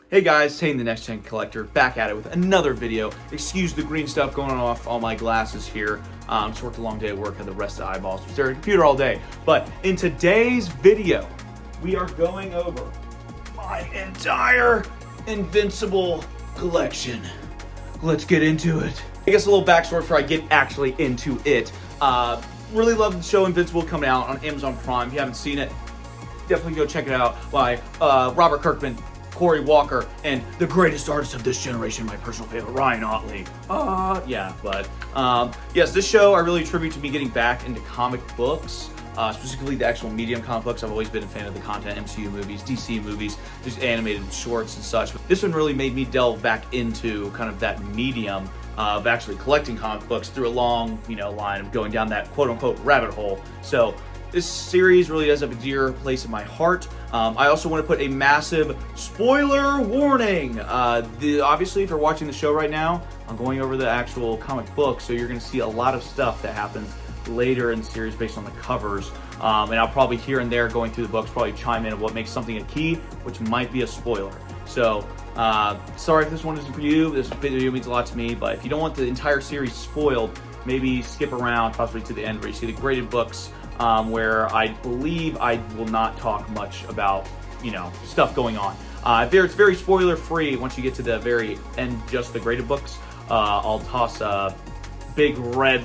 Hey guys, Tane the Next Gen Collector, back at it with another video. Excuse the green stuff going off all my glasses here. Just worked a long day at work, had the rest of the eyeballs, stare at a computer all day. But in today's video, we are going over my entire Invincible collection. Let's get into it. I guess a little backstory before I get actually into it. Really love the show Invincible coming out on Amazon Prime. If you haven't seen it, definitely go check it out by Robert Kirkman, Corey Walker, and the greatest artist of this generation, my personal favorite, Ryan Otley. Yes, this show I really attribute to me getting back into comic books, specifically the actual medium comic books. I've always been a fan of the content, MCU movies, DC movies, just animated shorts and such. But this one really made me delve back into kind of that medium of actually collecting comic books through a long, line of going down that quote-unquote rabbit hole. So this series really does have a dear place in my heart. I also want to put a massive spoiler warning. Obviously, if you're watching the show right now, I'm going over the actual comic book, so you're going to see a lot of stuff that happens later in the series based on the covers. And I'll probably here and there going through the books probably chime in of what makes something a key, which might be a spoiler. So sorry if this one isn't for you. This video means a lot to me, but if you don't want the entire series spoiled, maybe skip around possibly to the end where you see the graded books, where I believe I will not talk much about, stuff going on. It's very spoiler free once you get to the very end, just the graded books. I'll toss a big red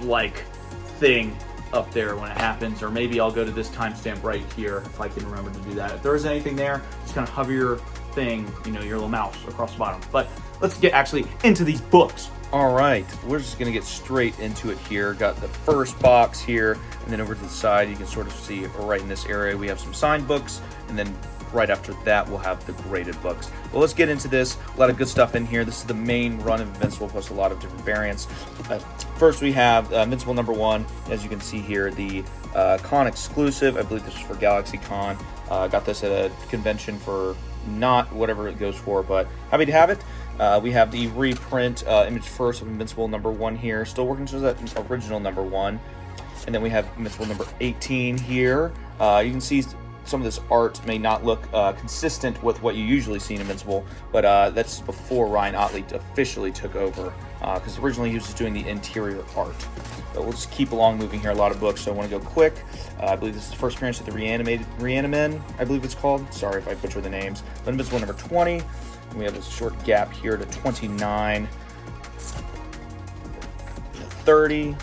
thing up there when it happens, or maybe I'll go to this timestamp right here if I can remember to do that. If there is anything there, just kind of hover your thing, your little mouse across the bottom. But let's get actually into these books. All right, we're just gonna get straight into it here. Got the first box here, and then over to the side, you can sort of see right in this area, we have some signed books, and then right after that, we'll have the graded books. Well, let's get into this. A lot of good stuff in here. This is the main run of Invincible, plus a lot of different variants. First, we have Invincible #1. As you can see here, the con exclusive. I believe this was for Galaxy Con. Got this at a convention for not whatever it goes for, but happy to have it. We have the reprint image first of Invincible #1 here, still working towards that original #1. And then we have Invincible #18 here. You can see some of this art may not look consistent with what you usually see in Invincible, but that's before Ryan Otley officially took over, because originally he was just doing the interior art. But we'll just keep along moving here. A lot of books, so I want to go quick. I believe this is the first appearance of the Reanimen, I believe it's called. Sorry if I butcher the names. But Invincible #20. And we have this short gap here to 29, 30,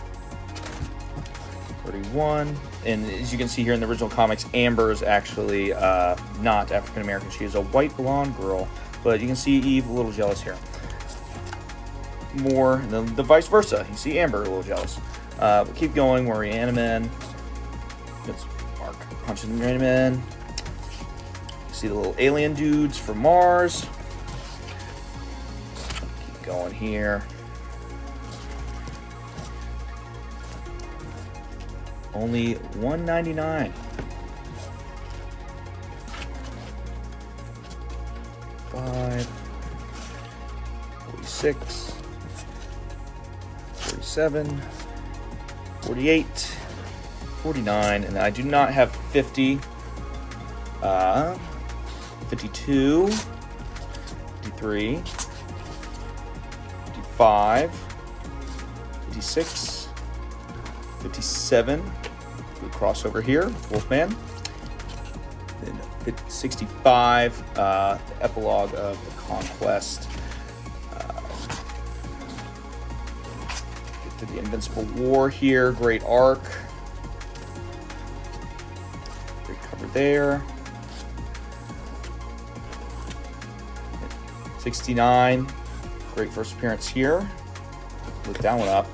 31. And as you can see here in the original comics, Amber is actually not African American. She is a white blonde girl. But you can see Eve a little jealous here. More, and then the vice versa. You see Amber a little jealous. We'll keep going. We're Reanimen. Let's mark punching Reanimen. You see the little alien dudes from Mars. Keep going here. Only $1.99. 5, 46, 47, 48, 49, and I do not have 50, 52, 53, 55, 56, 57, we cross over here with Wolfman. Then 65, the epilogue of the Conquest. Get to the Invincible War here, great arc. Great cover there. 69, great first appearance here. Look that one up.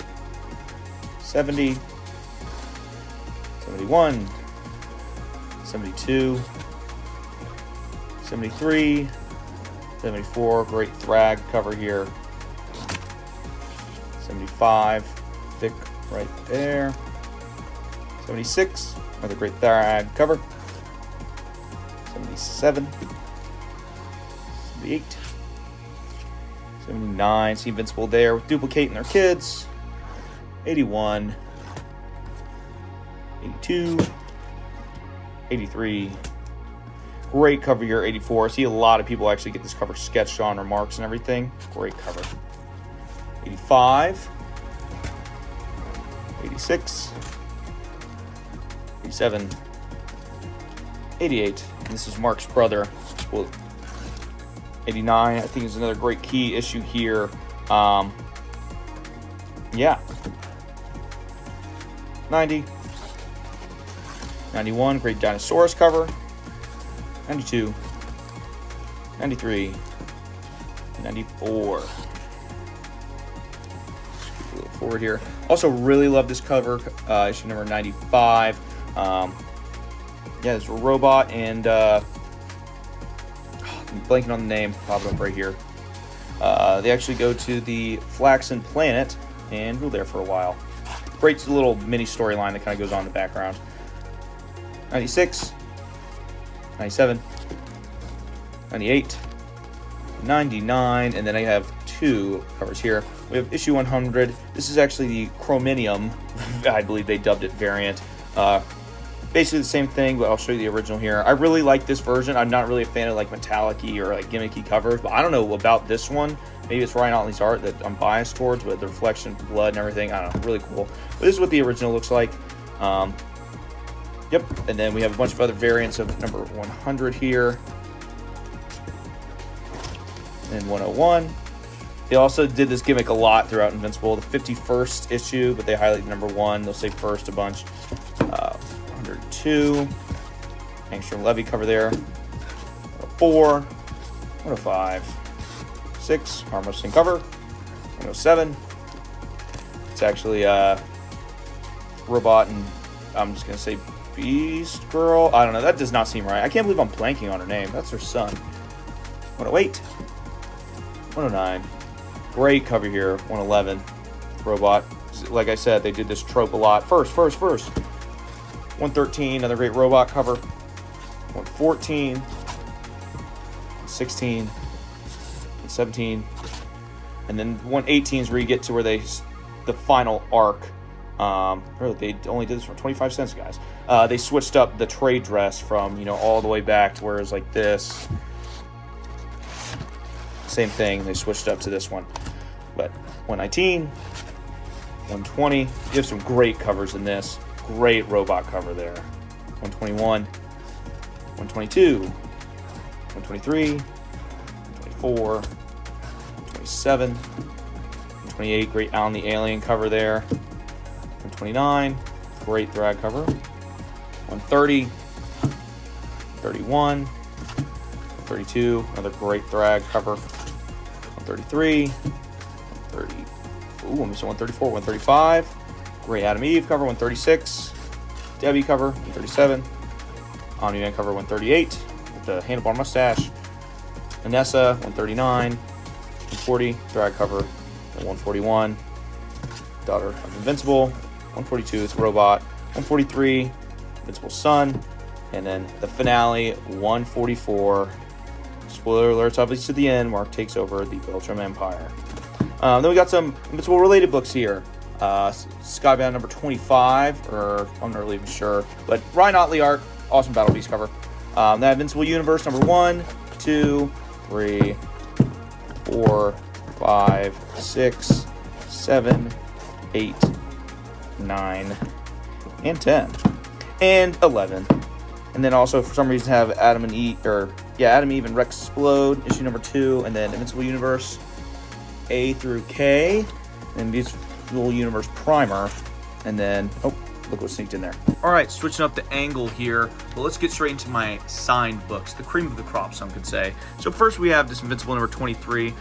70. 71, 72, 73, 74, great Thrag cover here. 75, thick right there. 76, another great Thrag cover. 77, 78, 79, see Invincible there with Duplicate and their kids. 81, 82, 83, Great cover here, 84. I see a lot of people actually get this cover sketched on or marks and everything. Great cover. 85. 86. 87. 88. And this is Mark's brother. Well, 89, I think, is another great key issue here. Yeah. 90. 91, great Dinosaurus cover. 92. 93. 94. A little forward here. Also, really love this cover, issue number 95. Yeah, there's a robot and I'm blanking on the name, popping up right here. They actually go to the Flaxen planet and we're there for a while. Great little mini storyline that kind of goes on in the background. 96, 97, 98, 99, and then I have two covers here. We have issue 100. This is actually the Chrominium, I believe they dubbed it, variant. Basically the same thing, but I'll show you the original here. I really like this version. I'm not really a fan of like metallic-y or like gimmicky covers, but I don't know about this one. Maybe it's Ryan Otley's art that I'm biased towards, but the reflection, blood, and everything, I don't know, really cool. But this is what the original looks like. Yep, and then we have a bunch of other variants of number 100 here. And 101. They also did this gimmick a lot throughout Invincible. The 51st issue, but they highlight number 1. They'll say first a bunch. 102. Angstrom Levy cover there. 104. 105. 6. Harmless in cover. 107. It's actually Robot and I'm just going to say Beast Girl. I don't know. That does not seem right. I can't believe I'm blanking on her name. That's her son. 108. 109. Great cover here. 111. Robot. Like I said, they did this trope a lot. First. 113. Another great Robot cover. 114. 16. 17. And then 118 is where you get to where the final arc. They only did this for 25 cents, guys. They switched up the trade dress from, all the way back to where it's like this. Same thing, they switched up to this one. But 119, 120, you have some great covers in this. Great Robot cover there. 121, 122, 123, 124, 127, 128, great Alan the Alien cover there. 129, great Thrag cover. 130, 31, 32, another great Thrag cover. 133, 130, I'm missing 134, 135, great Adam Eve cover. 136, Debbie cover. 137, Omni-Man cover. 138, with the handlebar mustache. Vanessa. 139, 140, Thrag cover. 141, Daughter of Invincible. 142, it's Robot. 143, Invincible Son. And then the finale, 144. Spoiler alerts, obviously, to the end. Mark takes over the Beltram Empire. Then we got some Invincible related books here. Skybound number 25, or I'm not really even sure. But Ryan Otley art, awesome Battle Beast cover. Then Invincible Universe number 1, 2, 3, 4, 5, 6, 7, 8, 9, and 10, and 11. And then also, for some reason, have Adam, Eve, and Rex Explode, issue number 2, and then Invincible Universe A through K, and Invincible Universe Primer, and then, look what sneaked in there. All right, switching up the angle here, but let's get straight into my signed books, the cream of the crop, some could say. So first we have this Invincible number 23.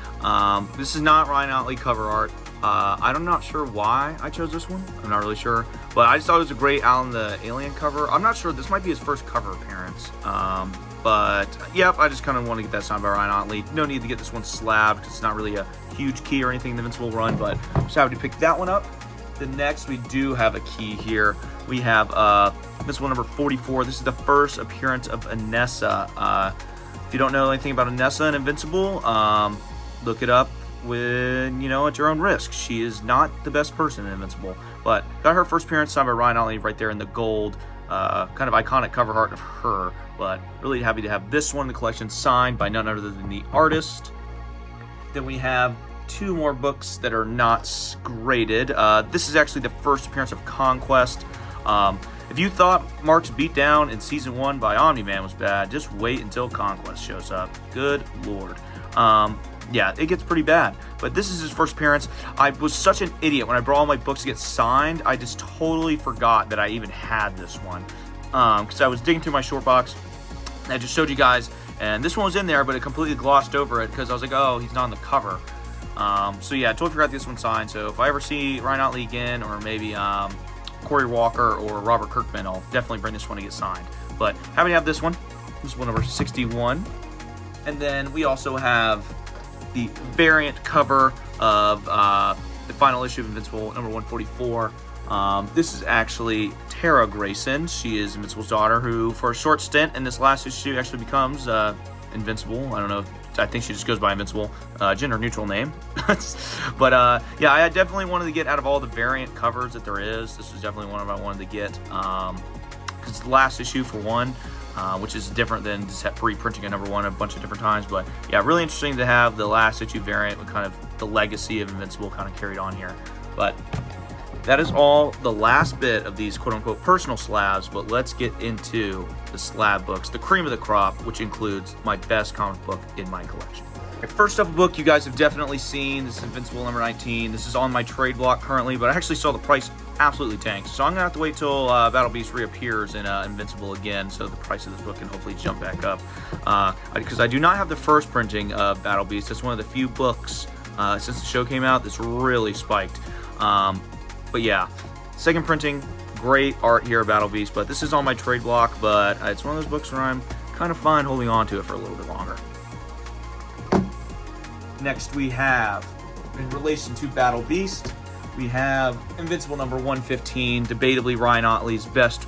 This is not Ryan Otley cover art. I'm not sure why I chose this one. I'm not really sure, but I just thought it was a great Alan the Alien cover. I'm not sure. This might be his first cover appearance. But yep, I just kind of want to get that signed by Ryan Otley. No need to get this one slabbed because it's not really a huge key or anything in the Invincible run, but I'm just happy to pick that one up. The next, we do have a key here. We have Invincible number 44. This is the first appearance of Anessa. If you don't know anything about Anessa and Invincible, look it up when, at your own risk. She is not the best person in Invincible, but got her first appearance signed by Ryan Otley right there in the gold kind of iconic cover art of her. But really happy to have this one in the collection, signed by none other than the artist. Then we have 2 more books that are not graded. This is actually the first appearance of Conquest. If you thought Mark's beatdown in season 1 by Omni-Man was bad, just wait until Conquest shows up. Good lord. Yeah, it gets pretty bad. But this is his first appearance. I was such an idiot when I brought all my books to get signed. I just totally forgot that I even had this one. Because I was digging through my short box. I just showed you guys, and this one was in there, but it completely glossed over it because I was like, oh, he's not on the cover. So yeah, I totally forgot this one signed. So if I ever see Ryan Otley again, or maybe Corey Walker or Robert Kirkman, I'll definitely bring this one to get signed. But happy to have this one. This is one number 61. And then we also have the variant cover of the final issue of Invincible, number 144. This is actually Tara Grayson. She is Invincible's daughter, who for a short stint in this last issue actually becomes Invincible. I don't know. I think she just goes by Invincible, gender neutral name. But yeah, I definitely wanted to get out of all the variant covers that there is. This was definitely one of I wanted to get, because it's the last issue for one, which is different than just reprinting a number 1 a bunch of different times. But yeah, really interesting to have the last issue variant with kind of the legacy of Invincible kind of carried on here. But that is all the last bit of these quote-unquote personal slabs, but let's get into the slab books, the cream of the crop, which includes my best comic book in my collection. First up, a book you guys have definitely seen. This is Invincible number 19. This is on my trade block currently, but I actually saw the price absolutely tanked. So I'm going to have to wait till Battle Beast reappears in Invincible again, so the price of this book can hopefully jump back up. Because I do not have the first printing of Battle Beast. It's one of the few books since the show came out that's really spiked. But yeah, second printing, great art here at Battle Beast, but this is on my trade block, but it's one of those books where I'm kind of fine holding on to it for a little bit longer. Next we have, in relation to Battle Beast, we have Invincible number 115, debatably Ryan Otley's best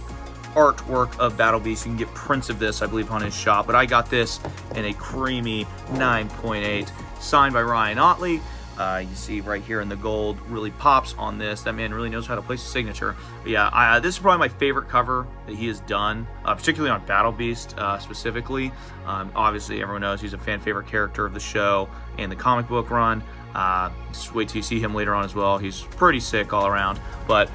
artwork of Battle Beast. You can get prints of this, I believe, on his shop, but I got this in a creamy 9.8, signed by Ryan Otley. You see right here in the gold really pops on this. That man really knows how to place a signature. But yeah, this is probably my favorite cover that he has done, particularly on Battle Beast specifically. Obviously, everyone knows he's a fan favorite character of the show and the comic book run. Just wait till you see him later on as well. He's pretty sick all around. But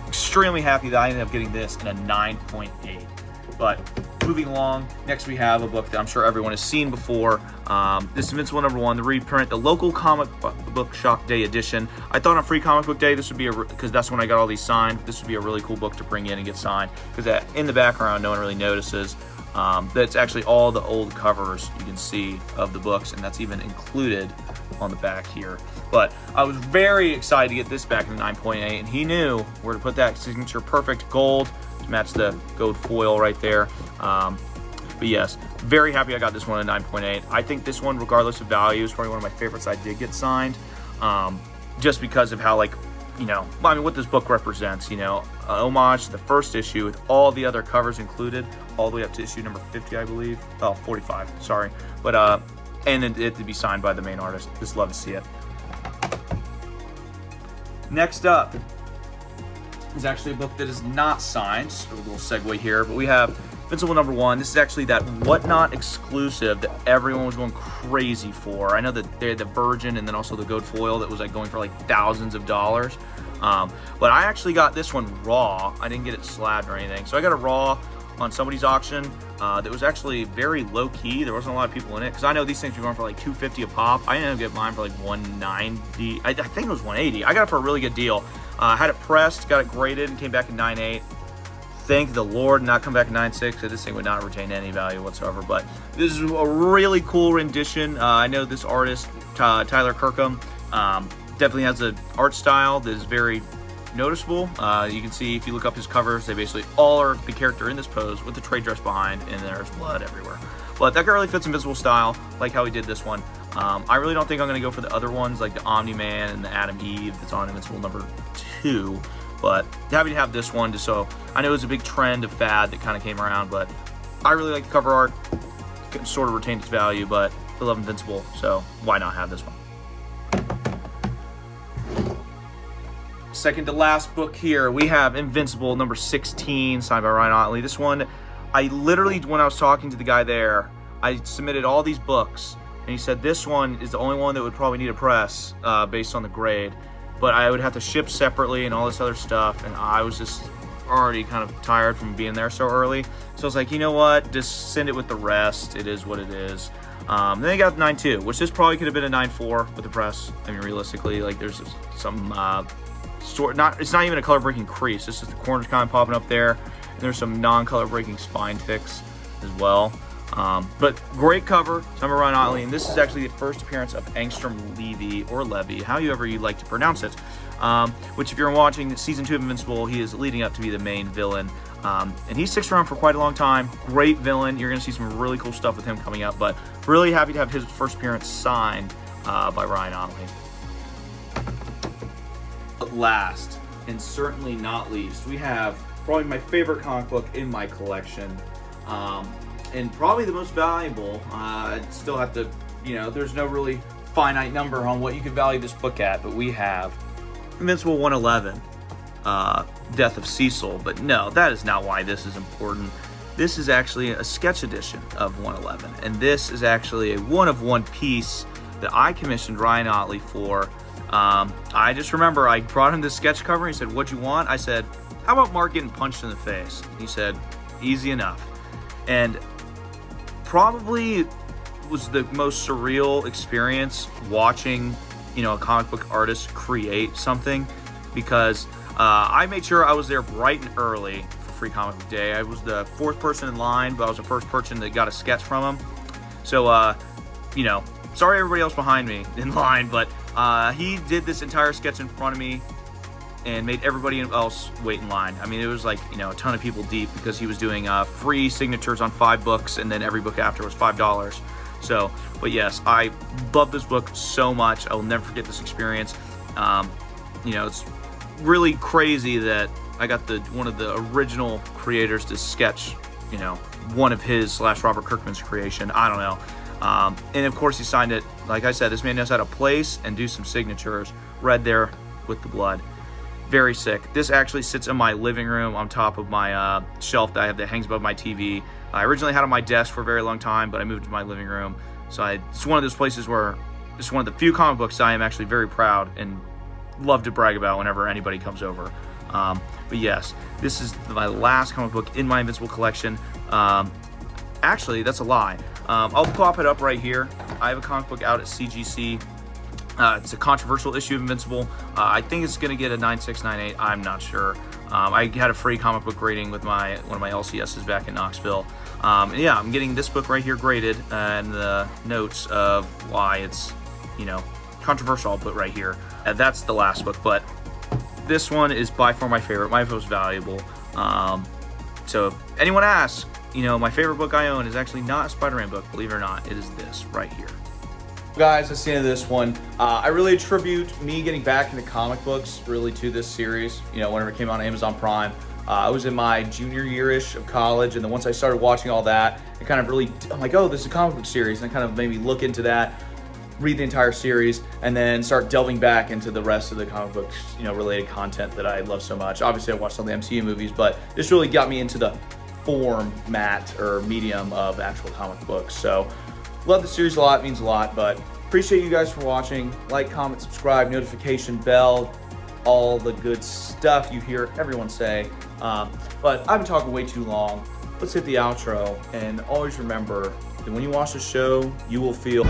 extremely happy that I ended up getting this in a 9.8. But moving along, next we have a book that I'm sure everyone has seen before. This is Invincible number 1, the reprint, the local comic book shop day edition. I thought on Free Comic Book Day this would be because that's when I got all these signed. This would be a really cool book to bring in and get signed, because in the background no one really notices. That's actually all the old covers you can see of the books, and that's even included on the back here. But I was very excited to get this back in the 9.8, and he knew where to put that signature perfect gold to match the gold foil right there. But yes, very happy I got this one at 9.8. I think this one, regardless of value, is probably one of my favorites I did get signed, just because of how, like, you know, I mean, what this book represents, you know, homage to the first issue with all the other covers included, all the way up to issue number 50, I believe. Oh, 45, sorry. But, and it to be signed by the main artist. Just love to see it. Next up is actually a book that is not signed. So a little segue here, but we have Invincible number 1. This is actually that Whatnot exclusive that everyone was going crazy for. I know that they had the Virgin and then also the gold foil that was like going for like thousands of dollars. But I actually got this one raw. I didn't get it slabbed or anything. So I got a raw on somebody's auction that was actually very low key. There wasn't a lot of people in it, because I know these things were going for like $250 a pop. I ended up getting mine for like $190. I think it was $180. I got it for a really good deal. Had it pressed, got it graded, and came back in 9.8. Thank the Lord, not come back in 9.6, because this thing would not retain any value whatsoever. But this is a really cool rendition. I know this artist, Tyler Kirkham, definitely has an art style that is very noticeable. You can see if you look up his covers, they basically all are the character in this pose with the trade dress behind, and there's blood everywhere. But that guy really fits Invincible style, like how he did this one. I really don't think I'm going to go for the other ones, like the Omni-Man and the Adam Eve that's on Invincible number 2. But happy to have this one, just so I know it was a big trend of fad that kind of came around, but I really like the cover art. It sort of retained its value, but I love Invincible, so why not have this one? second to last book here, we have Invincible number 16, signed by Ryan Otley. This one, I literally, when I was talking to the guy there, I submitted all these books, and he said this one is the only one that would probably need a press based on the grade, but I would have to ship separately and all this other stuff, and I was just already kind of tired from being there so early. So I was like, you know what, just send it with the rest. It is what it is. Then they got 9.2, which this probably could have been a 9.4 with the press. I mean, realistically, like there's some it's not even a color breaking crease. It's just the corners kind of popping up there. And there's some non-color breaking spine ticks as well. But great cover, signed by Ryan Otley, and this is actually the first appearance of Angstrom Levy, or Levy, however you like to pronounce it. Which, if you're watching season 2 of Invincible, he is leading up to be the main villain. And he sticks around for quite a long time. Great villain. You're going to see some really cool stuff with him coming up, but really happy to have his first appearance signed by Ryan Otley. But last, and certainly not least, we have probably my favorite comic book in my collection, and probably the most valuable. I'd still have to, there's no really finite number on what you could value this book at, but we have Invincible 111, Death of Cecil. But no, that is not why this is important. This is actually a sketch edition of 111, and this is actually a one-of-one piece that I commissioned Ryan Otley for. I just remember I brought him this sketch cover, and he said, "What'd you want?" I said, "How about Mark getting punched in the face?" He said, "Easy enough." And probably was the most surreal experience watching, a comic book artist create something, because I made sure I was there bright and early for Free Comic Book Day. I was the 4th person in line, but I was the first person that got a sketch from him. So, sorry everybody else behind me in line, but he did this entire sketch in front of me and made everybody else wait in line. I mean, it was like, a ton of people deep, because he was doing free signatures on 5 books, and then every book after was $5. So, but yes, I love this book so much. I will never forget this experience. It's really crazy that I got one of the original creators to sketch, one of his / Robert Kirkman's creation. I don't know. And of course he signed it. Like I said, this man knows how to place and do some signatures. Red there with the blood. Very sick. This actually sits in my living room on top of my shelf that I have that hangs above my TV. I originally had it on my desk for a very long time, but I moved to my living room. So it's one of those places where it's one of the few comic books I am actually very proud and love to brag about whenever anybody comes over. But yes, this is my last comic book in my Invincible collection. Actually, that's a lie. I'll pop it up right here. I have a comic book out at CGC. It's a controversial issue of Invincible. I think it's going to get a 9.6, 9.8. I'm not sure. I had a free comic book rating with one of my LCSs back in Knoxville. And yeah, I'm getting this book right here graded, and the notes of why it's, controversial I'll put right here. That's the last book, but this one is by far my favorite, my most valuable. So if anyone asks, my favorite book I own is actually not a Spider-Man book, believe it or not. It is this right here. Guys, that's the end of this one. I really attribute me getting back into comic books really to this series. Whenever it came out on Amazon Prime, I was in my junior year-ish of college, and then once I started watching all that, it kind of really, I'm like, oh, this is a comic book series, and it kind of made me look into that, read the entire series, and then start delving back into the rest of the comic books, related content that I love so much. Obviously, I watched all the MCU movies, but this really got me into the format or medium of actual comic books. So, love the series a lot, means a lot, but appreciate you guys for watching. Like, comment, subscribe, notification bell, all the good stuff you hear everyone say. But I've been talking way too long. Let's hit the outro, and always remember that when you watch the show, you will feel